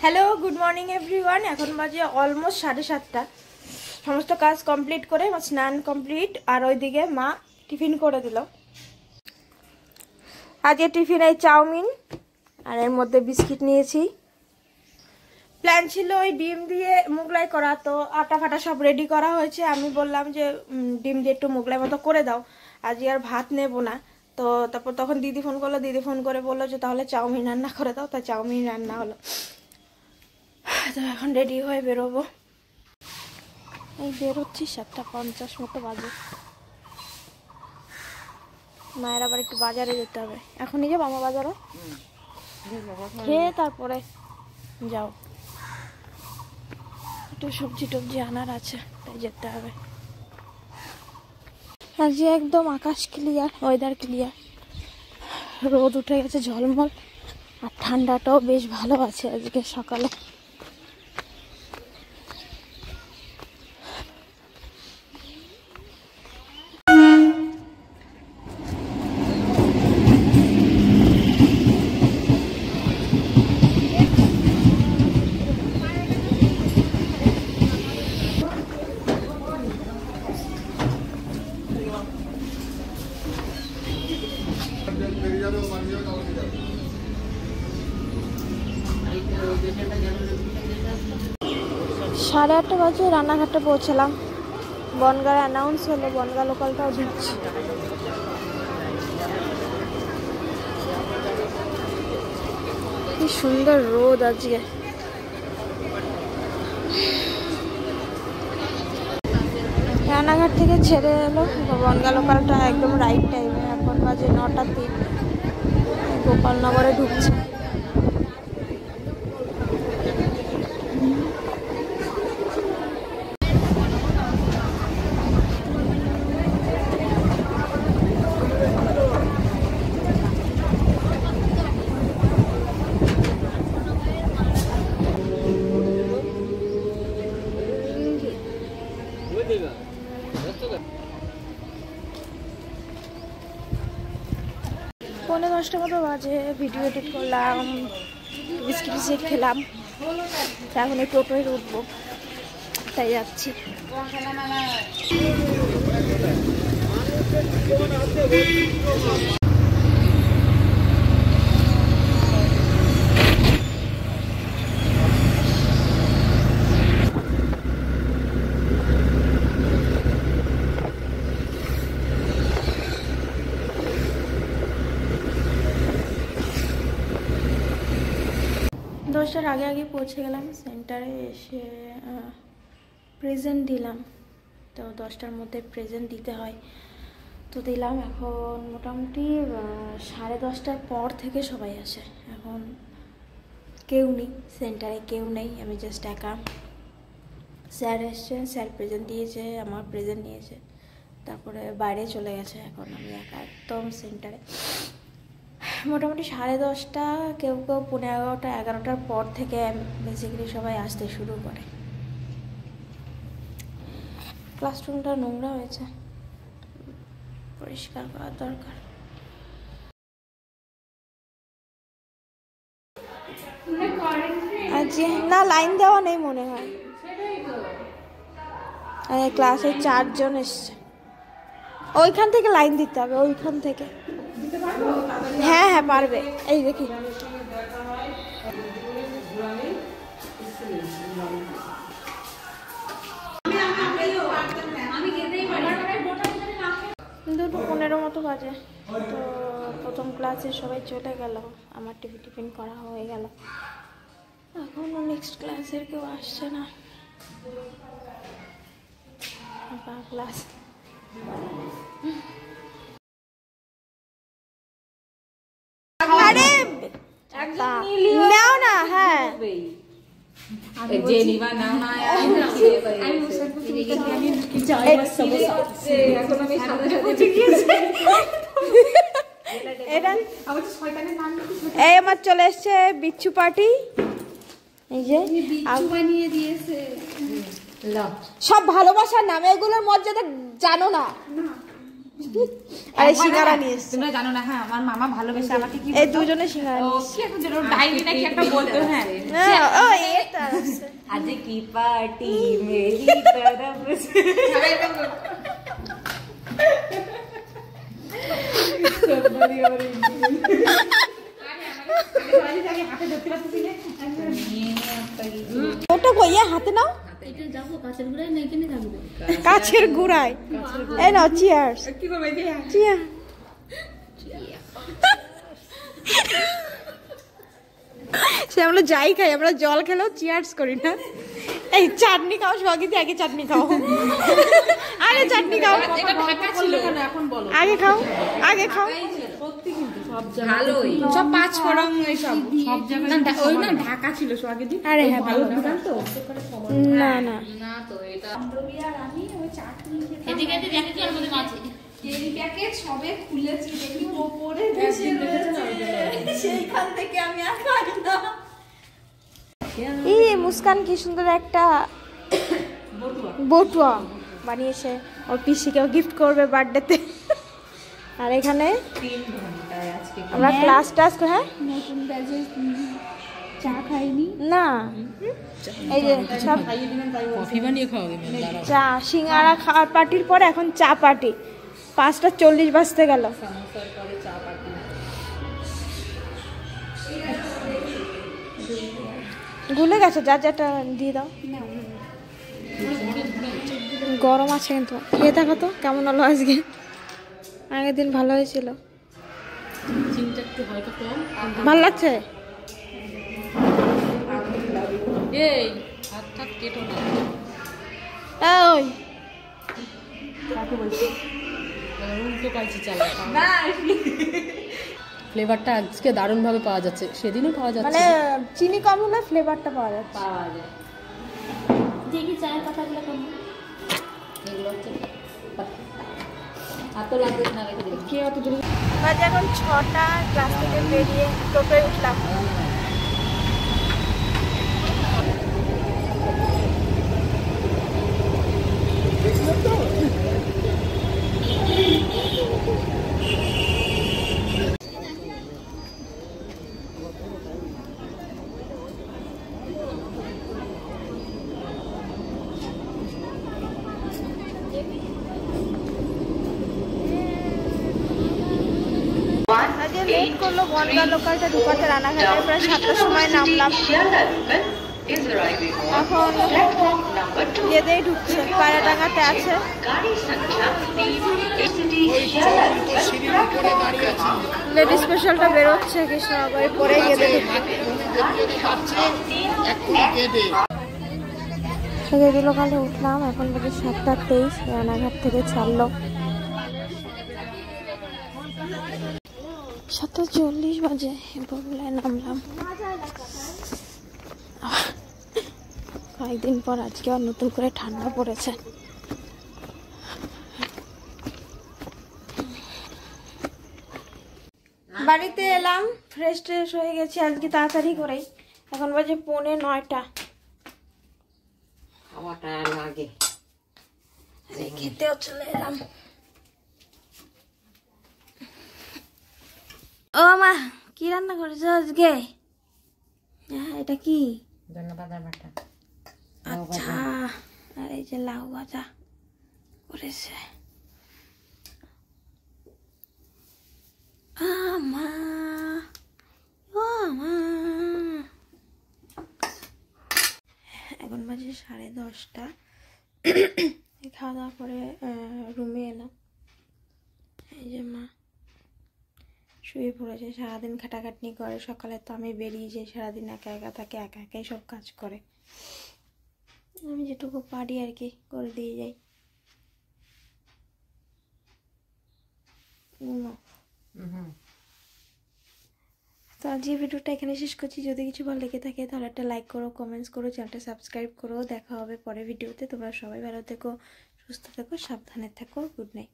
Hello good morning everyone. এখন বাজে almost 7:30। সমস্ত কাজ কমপ্লিট করে আমার স্নান কমপ্লিট, আর ওইদিকে মা টিফিন করে দিল। আজকে টিফিনে চাউমিন আর এর মধ্যে বিস্কিট নিয়েছি। প্ল্যান ছিল ওই ডিম দিয়ে মোগলাই করা, তো আটা ফাটা সব রেডি করা হয়েছে। আমি বললাম যে ডিম দিয়ে একটু মোগলাই মতো করে দাও, আজকে আর ভাত নেব না। তো তারপর তখন দিদি ফোন করলো, দিদি ফোন করে বললো যে তাহলে চাউমিন রান্না করে দাও, তা চাউমিন রান্না হলো। তো এখন রেডি হয়ে বেরোবো। এই বেরোচ্ছি 7:50 মতো বাজে। মায়ের আবার একটু বাজারে যেতে হবে, এখনই যাবো আমার বাজারে, খেয়ে তারপরে যাও। একটু সবজি টবজি আনার আছে, তাই যেতে হবে। আজকে একদম আকাশ ক্লিয়ার, ওয়েদার ক্লিয়ার, রোদ উঠে গেছে ঝলমল, আর ঠান্ডাটাও বেশ ভালো আছে আজকে সকালে। সাড়ে 8টা বাজে রানাঘাটে পৌঁছলাম। বনগাঁ অ্যানাউন্স হলো, বনগাঁ লোকালটাও ঢুকছি। কি সুন্দর রোদ আজকে। রানাঘাট থেকে ছেড়ে এলো বনগাঁ লোকালটা একদম রাইট টাইমে। এখন বাজে 9টা 3, গোপালনগরে ঢুকছে। পৌনে 10টা মতো বাজে। ভিডিও এডিট করলাম, বিস্কিট খেলাম, এখন এই টোটোয় উঠবো, তাই যাচ্ছি। 10টার আগে আগে পৌঁছে গেলাম সেন্টারে। এসে প্রেজেন্ট দিলাম, তো 10টার মধ্যে প্রেজেন্ট দিতে হয়, তো দিলাম। এখন মোটামুটি 10:30টার পর থেকে সবাই আসে। এখন কেউ নেই সেন্টারে, কেউ নেই, আমি জাস্ট একা। স্যার এসছে, স্যার প্রেজেন্ট দিয়েছে, আমার প্রেজেন্ট নিয়েছে, তারপরে বাইরে চলে গেছে। এখন আমি একা একদম সেন্টারে। মোটামুটি 10:30, কেউ কেউ 11:30, 11টার পর থেকে বেসিক্যালি সবাই আসতে শুরু করে। ক্লাসরুমটা নোংরা হয়েছে, পরিষ্কার করা দরকার। আজকে না লাইন দেওয়া নেই মনে হয়, ক্লাসে 4 জন এসছে। ওইখান থেকে লাইন দিতে হবে, ওইখান থেকে। হ্যাঁ হ্যাঁ পারবে। এই দেখি দুটো 15 মতো বাজে। তো প্রথম ক্লাসে সবাই চলে গেল, আমার টিফিন করা হয়ে গেল। এখনো নেক্সট ক্লাসের কেউ আসছে না। ক্লাস নাও না। হ্যাঁ এই আমার চলে এসছে বিচ্ছু পার্টি। এই যে বানিয়ে দিয়েছে, সব ভালোবাসার নামে, এগুলোর মর্যাদা জানো না। আরে সিঙ্গারা নিয়ে এসেছে, তোমরা জানো না। হ্যাঁ আমার মামা ভালোবেসে আমাকে কি এই দুজনে সিঙ্গারা নিয়ে এসেছে। কি একটা ডাইরি নাকি একটা বলতো। হ্যাঁ ও आज की पार्टी मेरी तरफ से ওটা কইয়া হাতে নাও কাছের গুড়ায় এই নাও চিয়ার্স চিয়ার সে আমরা যাই খাই আমরা জল খেলেও চিয়ার্স করি না এই চাটনি খাও স্বাগিতি আগে চাটনি খাও আগে চাটনি খাও আগে খাও আগে খাও সব পাঁচ ফোড়ন সব জায়গায় ওই না ঢাকা ছিল স্বাগিতি আরে হ্যাঁ ভালো তো না না না তো এটা এদিকে দেখে কি আমাদের মাঝে এই প্যাকেট সবে খুলেছি দেখি উপরে ভেসে রয়েছে সেইখান থেকে আমি আর খাই না এই মুস্কান কি সুন্দর একটা বটুয়া বানিয়েছে ওর পিসিকেও গিফট করবে বার্থডেতে আর এখানে 3 ঘন্টায় আজকে আমরা ক্লাস টাস হ্যাঁ নতুন ব্যাচে চা খাইনি না এই যে সব কফি বানিয়ে খাওয়াবে চা সিঙ্গারা খাওয়ার পার্টির পরে এখন চা পার্টি 5:40 বাজতে গেল সমোসার পরে চা পাটি গুলে গেছে যা যাটা দিয়ে দাও গরম আছে কিন্তু খেয়ে দেখো তো কেমন হলো আজকে আগের দিন ভালো হয়েছিল চিংটা একটু হালকা কম ভালো লাগছে এই হাত হাত কেটো না ওই কাকে বলছি উল্টো কালচি চালা না ফ্লেভারটা আজকে দারুণ ভাবে পাওয়া যাচ্ছে সেদিনও পাওয়া যাচ্ছে মানে চিনি কম হলে ফ্লেভারটা পাওয়া যাচ্ছে পাওয়া যায় দেখি চায়ের কথাগুলো কেমন এগুলো হচ্ছে হাতও লাগবে না রেখে দেবে কে অত দূর বাজে এখন 6টা ক্লাস থেকে বেরিয়ে টোটোয় উঠলাম লেট করলো বনগা লোকালটা ঢুকাতে রানাঘাটে প্রায় 7টার সময় নামলাম এখন যেতেই ঢুকছে পায়রাডাঙ্গাতে আছে লেডি স্পেশালটা বেরোচ্ছে কৃষ্ণনগরে পরে গেতে লেডি লোকালে উঠলাম এখন বাজে 7:23 রানাঘাট থেকে ছাড়লো 7:40 বাজে বগুলায় নামলাম কয়েকদিন পর আজকে আর নতুন করে ঠান্ডা পড়েছে বাড়িতে এলাম ফ্রেশ ট্রেশ হয়ে গেছি আজকে তাড়াতাড়ি করেই এখন বাজে 8:45 খাওয়াটা লাগে খেতেও চলে এলাম ও মা কি রান্না করেছো আজকে এটা কি ধন্যবাদ বাটা আচ্ছা আর এই যে লাউ ভাজা করেছে আমা ও মা এখন বাজে 10:30 খাওয়া দাওয়া করে রুমে এলাম এই যে মা শুয়ে পড়েছে সারাদিন খাটাখাটনি করে সকালে তো আমি বেরিয়ে যাই সারাদিন একা একা থাকে একা একাই সব কাজ করে আমি যেটুকু পারি আর কি করে দিয়ে যাই তো আজ এই ভিডিওটা এখানে শেষ করছি যদি কিছু ভালো লেগে থাকে তাহলে একটা লাইক করো কমেন্টস করো চ্যানেলটা সাবস্ক্রাইব করো দেখা হবে পরের ভিডিওতে তোমরা সবাই ভালো থেকো সুস্থ থেকো সাবধানে থেকো গুড নাইট